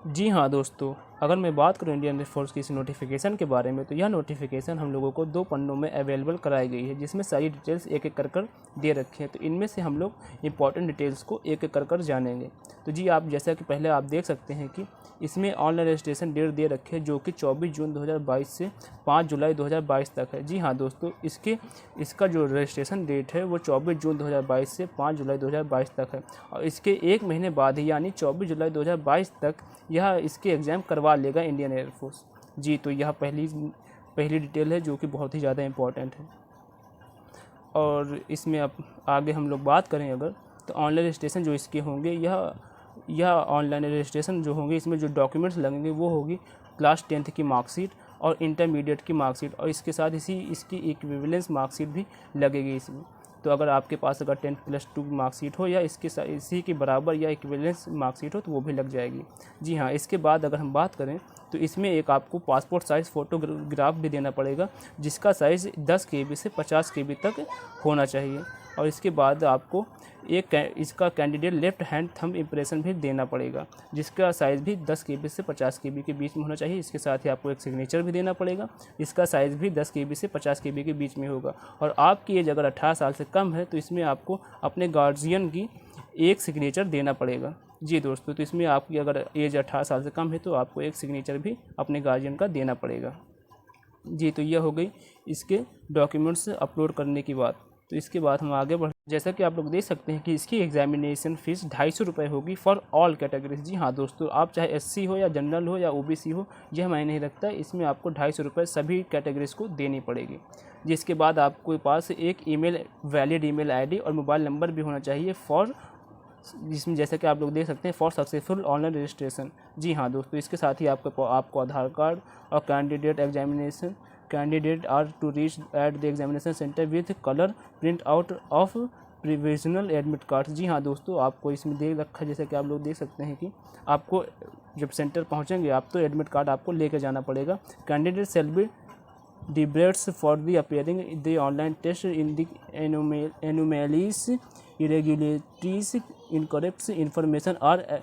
जी हाँ दोस्तों, अगर मैं बात करूँ इंडियन एयरफोर्स की इस नोटिफिकेशन के बारे में, तो यह नोटिफिकेशन हम लोगों को 2 पन्नों में अवेलेबल कराई गई है, जिसमें सारी डिटेल्स एक एक कर दे रखे हैं। तो इनमें से हम लोग इंपॉर्टेंट डिटेल्स को एक एक कर जानेंगे। तो जी, आप जैसा कि पहले आप देख सकते हैं कि इसमें ऑनलाइन रजिस्ट्रेशन डेट दे रखे हैं, जो कि 24 जून 2022 से 5 जुलाई 2022 तक है। जी हाँ दोस्तों, इसका जो रजिस्ट्रेशन डेट है वो 24 जून 2022 से 5 जुलाई 2022 तक है, और इसके 1 महीने बाद ही यानी 24 जुलाई 2022 तक यह इसके एग्ज़ाम करवा लेगा इंडियन एयरफोर्स। जी, तो यह पहली डिटेल है, जो कि बहुत ही ज़्यादा इम्पोर्टेंट है। और इसमें अब आगे हम लोग बात करें अगर, तो ऑनलाइन रजिस्ट्रेशन जो इसके होंगे, यह ऑनलाइन रजिस्ट्रेशन जो होंगे, इसमें जो डॉक्यूमेंट्स लगेंगे वो होगी क्लास 10th की मार्कशीट और इंटरमीडिएट की मार्कशीट, और इसके साथ इसकी इक्विवेलेंस मार्कशीट भी लगेगी इसमें। तो अगर आपके पास अगर 10+2 मार्कशीट हो या इसी के बराबर या इक्विवेलेंस मार्कशीट हो, तो वो भी लग जाएगी। जी हाँ, इसके बाद अगर हम बात करें, तो इसमें एक आपको पासपोर्ट साइज़ फ़ोटोग्राफ भी देना पड़ेगा, जिसका साइज़ 10 KB से 50 KB तक होना चाहिए। और इसके बाद आपको इसका candidate left hand thumb impression भी देना पड़ेगा, जिसका साइज़ भी 10 KB से 50 KB के बीच में होना चाहिए। इसके साथ ही आपको एक सिग्नेचर भी देना पड़ेगा, इसका साइज़ भी 10 KB से 50 KB के बीच में होगा। और आपकी एज अगर 18 साल से कम है, तो इसमें आपको अपने गार्जियन की एक सिग्नेचर देना पड़ेगा। जी दोस्तों, तो इसमें आपकी अगर एज 18 साल से कम है, तो आपको एक सिग्नेचर भी अपने गार्जियन का देना पड़ेगा। जी, तो यह हो गई इसके डॉक्यूमेंट्स अपलोड करने की बात। तो इसके बाद हम आगे बढ़, जैसा कि आप लोग देख सकते हैं कि इसकी एग्जामिनेशन फ़ीस 250 रुपये होगी फॉर ऑल कैटेगरीज। जी हाँ दोस्तों, आप चाहे SC हो या जनरल हो या OBC हो, यह मायने नहीं रखता। इसमें आपको 250 रुपये सभी कैटेगरीज को देनी पड़ेगी। जिसके बाद आपके पास एक वैलिड ईमेल ID और मोबाइल नंबर भी होना चाहिए जिसमें जैसे कि आप लोग देख सकते हैं फॉर सक्सेसफुल ऑनलाइन रजिस्ट्रेशन। जी हाँ दोस्तों, इसके साथ ही आपको आधार कार्ड और candidate are to reach at the examination centre with colour print out of provisional admit card. जी हाँ दोस्तों, आपको इसमें दे रखा है, जैसे कि आप लोग देख सकते हैं कि आपको जब सेंटर पहुंचेंगे आप, तो एडमिट कार्ड आपको लेकर जाना पड़ेगा। Candidate shall be debates for the appearing the online test in the anomalies, irregularities, incorrect information are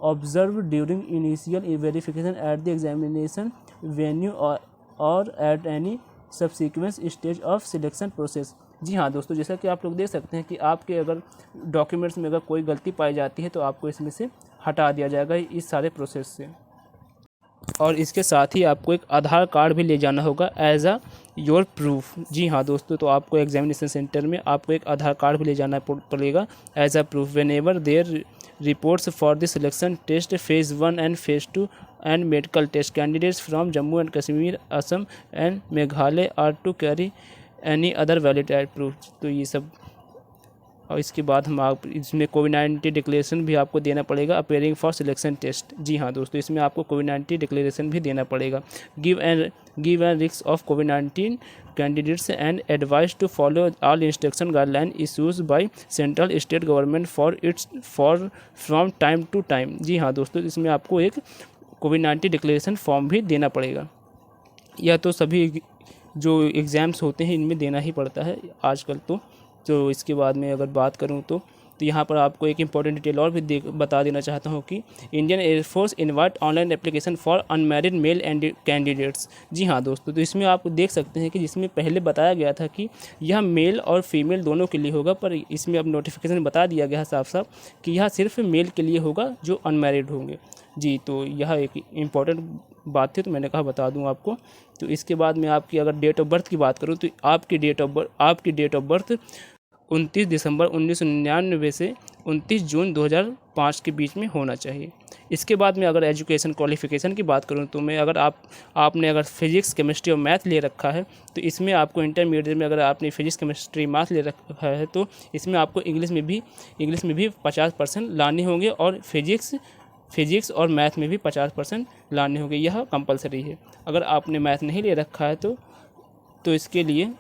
observed during initial verification at the examination venue or at any subsequent stage of selection process। जी हाँ दोस्तों, जैसा कि आप लोग देख सकते हैं कि आपके अगर डॉक्यूमेंट्स में अगर कोई गलती पाई जाती है, तो आपको इसमें से हटा दिया जाएगा इस सारे प्रोसेस से। और इसके साथ ही आपको एक आधार कार्ड भी ले जाना होगा एज अ योर प्रूफ। जी हाँ दोस्तों, तो आपको एग्जामिनेशन सेंटर में आपको एक आधार कार्ड भी ले जाना पड़ेगा as a proof whenever their reports for the selection test phase 1 and phase 2 and medical test. Candidates from Jammu and Kashmir, Assam and Meghalaya are to carry any other valid proof. तो ये सब, और इसके बाद इसमें कोविड-19 डिक्लेरेशन भी आपको देना पड़ेगा अपेयरिंग फॉर सिलेक्शन टेस्ट। जी हाँ दोस्तों, इसमें आपको कोविड-19 डिक्लेरेशन भी देना पड़ेगा। गिव एन रिस्क ऑफ कोविड-19 candidates and advice to follow all instruction guideline issues by central state government from time to time. जी हाँ दोस्तों, इसमें आपको एक कोविड-19 डिक्लेरेशन फॉर्म भी देना पड़ेगा। यह तो सभी जो एग्ज़ाम्स होते हैं इनमें देना ही पड़ता है आजकल तो इसके बाद में अगर बात करूं, तो यहाँ पर आपको एक इम्पॉर्टेंट डिटेल और भी बता देना चाहता हूँ कि Indian air force invite online application for unmarried male and candidates. जी हाँ दोस्तों, तो इसमें आप देख सकते हैं कि जिसमें पहले बताया गया था कि यह मेल और फीमेल दोनों के लिए होगा, पर इसमें अब नोटिफिकेशन बता दिया गया है साफ साफ कि यह सिर्फ मेल के लिए होगा जो अनमैरिड होंगे। जी, तो यह एक इम्पॉर्टेंट बात थी, तो मैंने कहा बता दूं आपको। तो इसके बाद में आपकी अगर डेट ऑफ बर्थ की बात करूं, तो आपकी डेट ऑफ बर्थ 29 दिसंबर 1999 से 29 जून 2005 के बीच में होना चाहिए। इसके बाद में अगर एजुकेशन क्वालिफ़िकेशन की बात करूं, तो मैं अगर आपने अगर फिजिक्स, केमिस्ट्री और मैथ ले रखा है, तो इसमें आपको इंटरमीडिएट में अगर आपने फिजिक्स, केमिस्ट्री, मैथ ले रखा है, तो इसमें आपको इंग्लिश में भी 50% लाने होंगे, और फिजिक्स और मैथ में भी 50% लाने होंगे। यह कंपलसरी है। अगर आपने मैथ नहीं ले रखा है, तो इसके लिए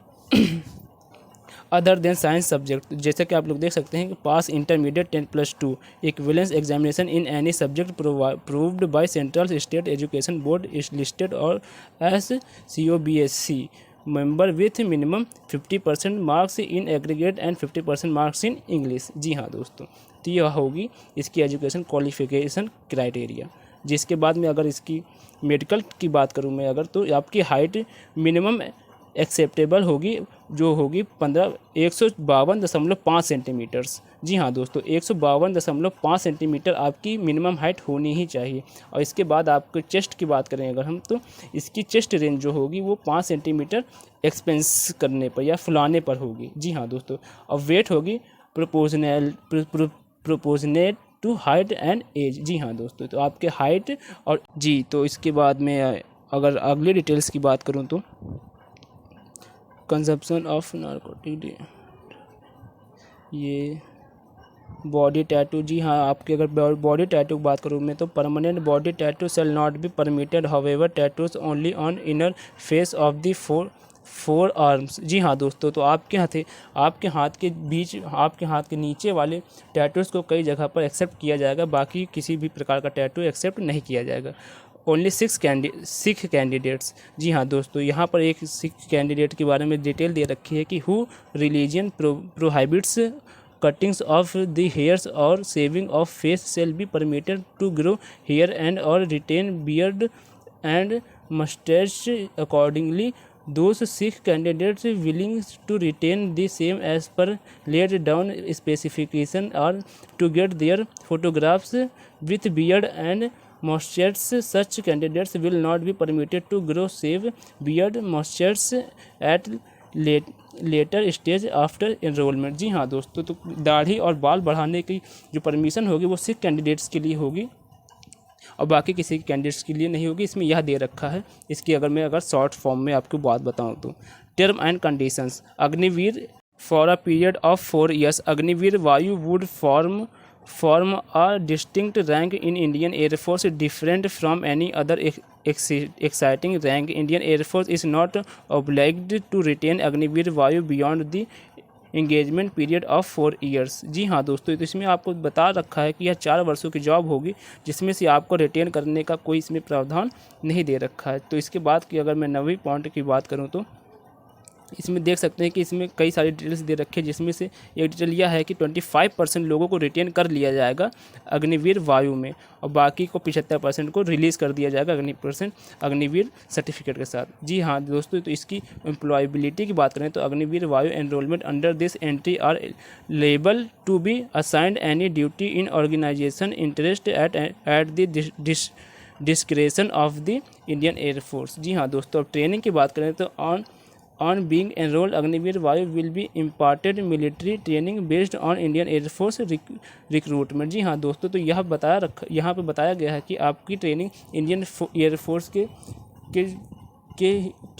अदर देन साइंस सब्जेक्ट, जैसे कि आप लोग देख सकते हैं कि pass intermediate 10+2 equivalence examination in any subject proved by central state education board is listed और as COBSC member with minimum 50% marks in aggregate and 50% marks in English. जी हाँ दोस्तों, तो यह होगी इसकी एजुकेशन क्वालिफिकेशन क्राइटेरिया। जिसके बाद में अगर इसकी मेडिकल की बात करूँ मैं अगर, तो आपकी हाइट मिनिमम एक्सेप्टेबल होगी, जो होगी 152.5 सेंटीमीटर्स। जी हाँ दोस्तों, 152.5 सेंटीमीटर आपकी मिनिमम हाइट होनी ही चाहिए। और इसके बाद आपके चेस्ट की बात करें अगर हम, तो इसकी चेस्ट रेंज जो होगी वो 5 सेंटीमीटर एक्सपेंस करने पर या फुलाने पर होगी। जी हाँ दोस्तों, और वेट होगी proportionate to height and age. जी हाँ दोस्तों, तो आपके हाइट और जी, तो इसके बाद में अगर अगली डिटेल्स की बात करूँ तो कंजप्शन ऑफ नारकोटिक, ये बॉडी टैटू। जी हाँ, आपकी अगर बॉडी टैटू की बात करूँ मैं, तो permanent body tattoo shall not be permitted, however tattoos only on inner face of the forearms. जी हाँ दोस्तों, तो आपके हाथ के बीच, आपके हाथ के नीचे वाले टैटूज़ को कई जगह पर एक्सेप्ट किया जाएगा, बाकी किसी भी प्रकार का टैटू एक्सेप्ट नहीं किया जाएगा। Only Sikh candidates. जी हाँ दोस्तों, यहाँ पर एक सिख कैंडिडेट के बारे में डिटेल दे रखी है कि who religion prohibits cuttings of the hairs और shaving of face shall be permitted to grow hair and और retain beard and mustache accordingly. Those Sikh candidates willing to retain the same as per laid down specification are to get their photographs with beard and mustaches. Such candidates will not be permitted to grow shave beard mustaches at later stage after enrolment. जी हाँ दोस्तों, तो दाढ़ी और बाल बढ़ाने की जो परमिशन होगी वो सिख कैंडिडेट्स के लिए होगी और बाकी किसी कैंडिडेट्स के लिए नहीं होगी। इसमें यह दे रखा है। इसकी अगर शॉर्ट फॉर्म में आपको बात बताऊं तो term and conditions. Agniveer for a period of 4 years, Agniveer वायु would form a distinct rank in Indian Air Force different from any other exciting rank. Indian Air Force is not obliged to retain Agniveer वायु beyond the engagement period of 4 years। जी हाँ दोस्तों, तो इसमें आपको बता रखा है कि यह 4 वर्षों की जॉब होगी, जिसमें से आपको रिटेन करने का कोई इसमें प्रावधान नहीं दे रखा है। तो इसके बाद की अगर मैं 9वीं पॉइंट की बात करूँ तो इसमें देख सकते हैं कि इसमें कई सारी डिटेल्स दे रखे हैं, जिसमें से एक डिटेल यह है कि 25% लोगों को रिटेन कर लिया जाएगा अग्निवीर वायु में और बाकी को 75% को रिलीज़ कर दिया जाएगा अग्निवीर सर्टिफिकेट के साथ। जी हाँ दोस्तों, तो इसकी एम्प्लॉयबिलिटी की बात करें तो Agniveer Vayu enrolment under this entry are liable to be assigned any duty in organisation interest at the discretion of the Indian air force. जी हाँ दोस्तों, अब ट्रेनिंग की बात करें तो On being enrolled, अग्निवीर वायु will be imparted military training based on Indian Air Force recruitment। जी हाँ दोस्तों, तो यहाँ पे बताया गया है कि आपकी ट्रेनिंग इंडियन एयरफोर्स के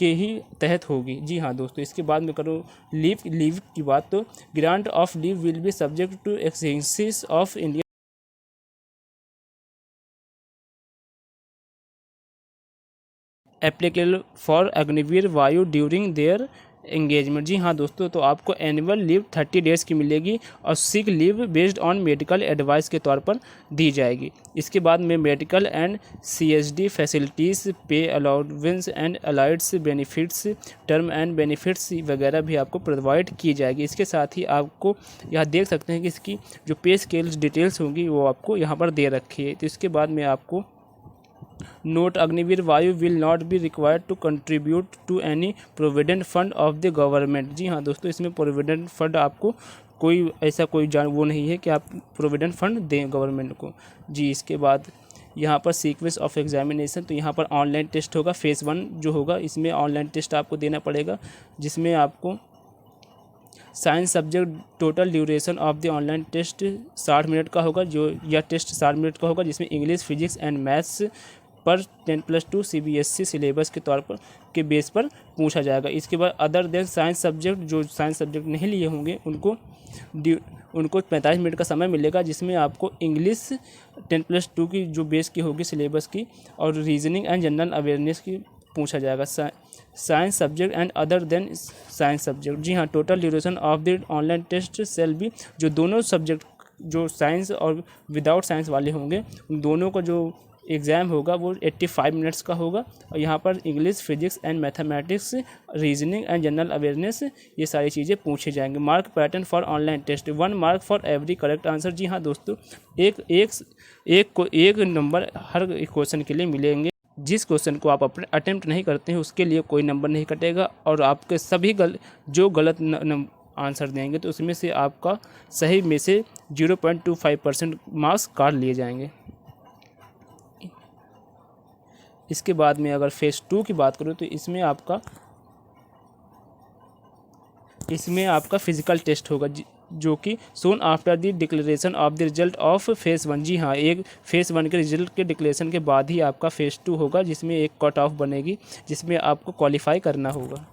ही तहत होगी। जी हाँ दोस्तों, इसके बाद में करूँ लीव की बात, तो grant of leave will be subject to exchanges of Indian applicable for Agniveer Vayu during there engagement. जी हाँ दोस्तों, तो आपको एनुअल लीव 30 डेज़ की मिलेगी और sick leave based on medical advice के तौर पर दी जाएगी। इसके बाद में medical and CSD facilities, pay allowance and allied benefits, term and benefits वगैरह भी आपको प्रोवाइड की जाएगी। इसके साथ ही आपको यहाँ देख सकते हैं कि इसकी जो पे स्केल्स डिटेल्स होंगी वो आपको यहाँ पर दे रखी है। तो इसके बाद में आपको note, Agniveer Vayu will not be required to contribute to any provident fund of the government. जी हाँ दोस्तों, इसमें प्रोविडेंट फंड आपको कोई ऐसा कोई वो नहीं है कि आप प्रोविडेंट फंड दें गवर्नमेंट को। जी, इसके बाद यहाँ पर सीक्वेंस ऑफ एग्जामिनेशन, तो यहाँ पर ऑनलाइन टेस्ट होगा। फेज़ 1 जो होगा इसमें ऑनलाइन टेस्ट आपको देना पड़ेगा, जिसमें आपको science subject total duration of the online test 60 minute का होगा। जो यह टेस्ट 60 मिनट का होगा, जिसमें इंग्लिश, फिजिक्स एंड मैथ्स पर 10+2 CBSE सिलेबस के तौर पर के बेस पर पूछा जाएगा। इसके बाद अदर देन साइंस सब्जेक्ट, जो साइंस सब्जेक्ट नहीं लिए होंगे उनको 45 मिनट का समय मिलेगा, जिसमें आपको इंग्लिश 10+2 की जो बेस की होगी सिलेबस की और रीजनिंग एंड जनरल अवेयरनेस की पूछा जाएगा। Science subject and other than science subject. जी हाँ, total duration of the online test shall be, जो दोनों सब्जेक्ट जो साइंस और विदाउट साइंस वाले होंगे उन दोनों का जो एग्ज़ाम होगा वो 85 मिनट्स का होगा। और यहाँ पर English, physics and mathematics, reasoning and general awareness, ये सारी चीज़ें पूछे जाएंगे। Mark pattern for online test, 1 mark for every correct answer. जी हाँ दोस्तों, एक नंबर हर क्वेश्चन के लिए मिलेंगे। जिस क्वेश्चन को आप अपने अटेम्प्ट नहीं करते हैं उसके लिए कोई नंबर नहीं कटेगा, और आपके सभी जो गलत आंसर देंगे तो उसमें से आपका सही में से 0.25% मार्क्स काट लिए जाएंगे। इसके बाद में अगर फेज़ 2 की बात करूँ तो इसमें आपका फिजिकल टेस्ट होगा, जो कि soon after the declaration of the result of phase 1। जी हाँ, एक फेज़ 1 के रिजल्ट के डिक्लेरेशन के बाद ही आपका फेज़ 2 होगा, जिसमें एक कट ऑफ बनेगी, जिसमें आपको क्वालिफाई करना होगा।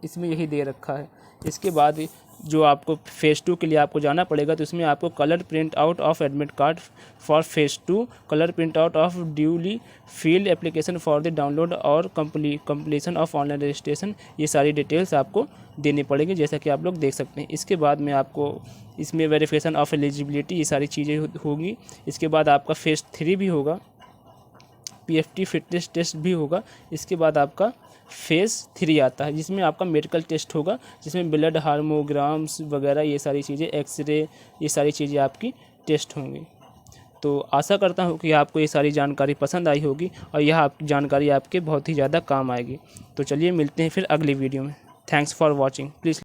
इसमें यही दे रखा है। इसके बाद जो आपको फेज़ 2 के लिए आपको जाना पड़ेगा, तो इसमें आपको colour print out of admit card for phase 2, colour print out of duly field application for the download और कंप्लीशन ऑफ ऑनलाइन रजिस्ट्रेशन, ये सारी डिटेल्स आपको देनी पड़ेगी, जैसा कि आप लोग देख सकते हैं। इसके बाद में आपको इसमें वेरिफिकेशन ऑफ एलिजिबिलिटी, ये सारी चीज़ें होगी। इसके बाद आपका फेज़ 3 भी होगा, PFT फिटनेस टेस्ट भी होगा। इसके बाद आपका फेज़ 3 आता है, जिसमें आपका मेडिकल टेस्ट होगा, जिसमें ब्लड हार्मोग्राम्स वगैरह, ये सारी चीज़ें, एक्सरे, ये सारी चीज़ें आपकी टेस्ट होंगी। तो आशा करता हूँ कि आपको ये सारी जानकारी पसंद आई होगी, और यह जानकारी आपके बहुत ही ज़्यादा काम आएगी। तो चलिए मिलते हैं फिर अगली वीडियो में। Thanks for watching. प्लीज़